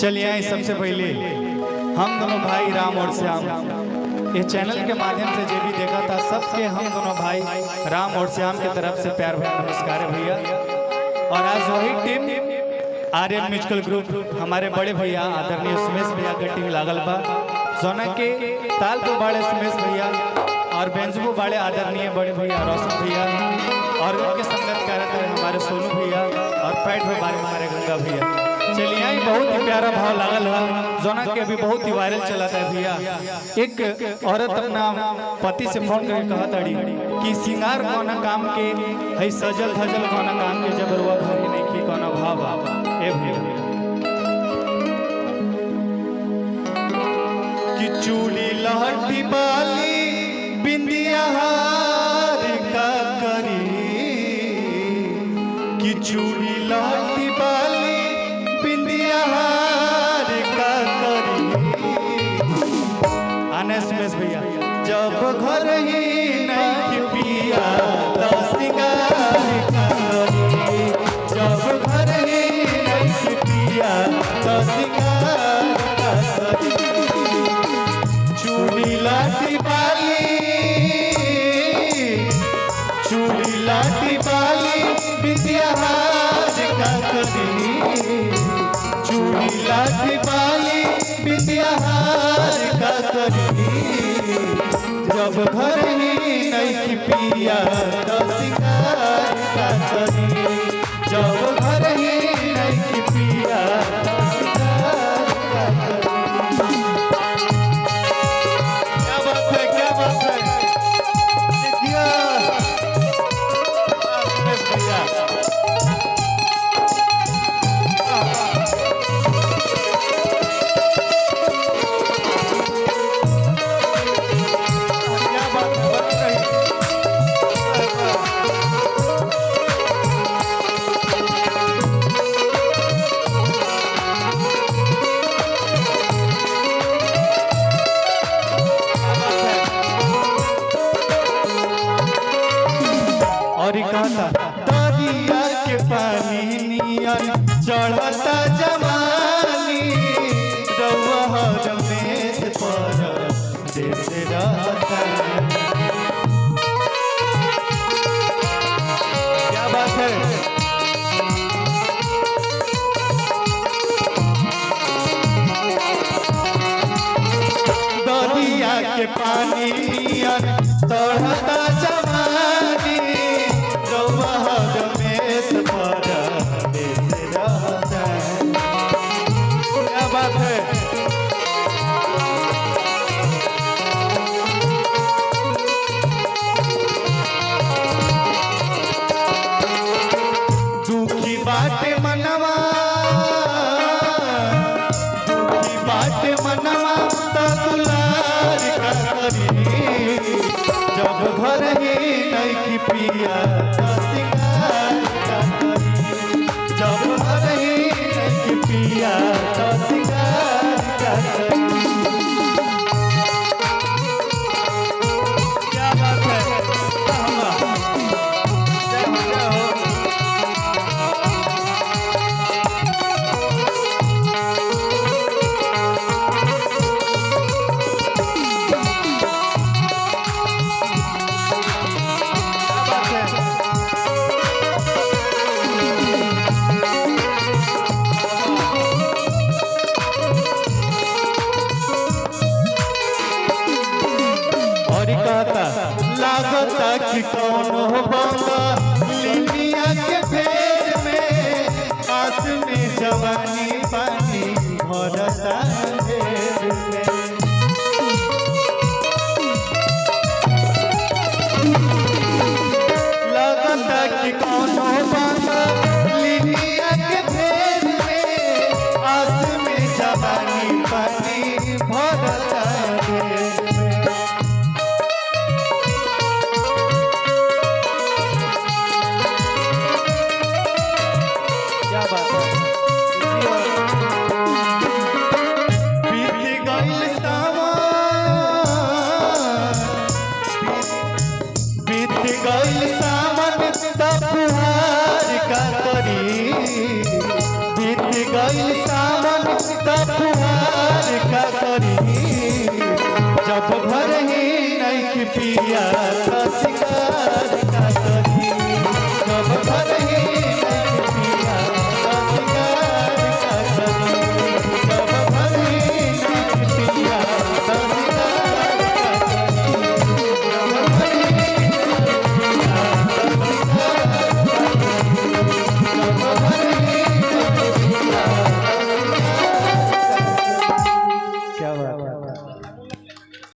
चलिए आए सबसे पहले हम दोनों भाई राम और श्याम ये चैनल के माध्यम से जो भी देखा था सबके हम दोनों भाई राम और श्याम की तरफ से प्यार भरा नमस्कार है भैया। और आज वही टीम आर्यन म्यूजिकल ग्रुप हमारे बड़े भैया आदरणीय सुमेश भैया का टीम लागल बा सोना के ताल पे बड़े सुमेश भैया और बेंजबू बड़े आदरणीय बड़े भैया रोशन भैया और उनके संगत कार्यक्रम हमारे सोनू भैया और पैट में बारे हमारे गंगा भैया। चलिए आई बहुत ही प्यारा भाव लागल है जोना के अभी बहुत ही वायरल चला था भैया। एक औरत अपना पति से फोन करके कहा ताड़ी कि सिंगार कौन काम के है सजल धजल कौन काम के जब रुआ घरे नहीं की कौन भाव ए भैया कि चूड़ी लहटी बाली बिंदिया हार का करी कि चूड़ी लहटी बाली बिंदिया हार का करी आने सुमेश भैया जब घर ही नहीं पिया तो सिंगार का करी जब घर ही नहीं पिया तो सिंगार का करी चूड़ी लाठी बाली बिंदिया हार का करी चूड़ी लाठी बाली बिंदिया हार का करी जब घर ही नहीं पिया तो सिंगार का करी जब घर ही नहीं पिया तो सिंगार का करी। क्या बात है क्या बात है भैया दरिया के पानी नियन चढ़ता जवानी रउआ रमेश पर देश रहता। क्या बात है दरिया के पानी नियन चढ़ता जवानी रमेश पर देश रहता। क्या बात है दुखी बाटे मनवा तकुलार का करी जब घर ही नहीं पिया तो सिंगार का करी जब घर ही नहीं पिया तो सिंगार का करी। क्या बात है लागता कि कौन हो बाबा लिलिया के फेर में आस में जवानी पानी भरता ढेर में लागता कि कौन हो बाबा लिलिया के फेर में आस में जवानी पानी भरता ढेर में। गईल सावन तपुहार का करी बीत गईल बरसी सावन तपुआर का करी जब भर ही नहीं पिया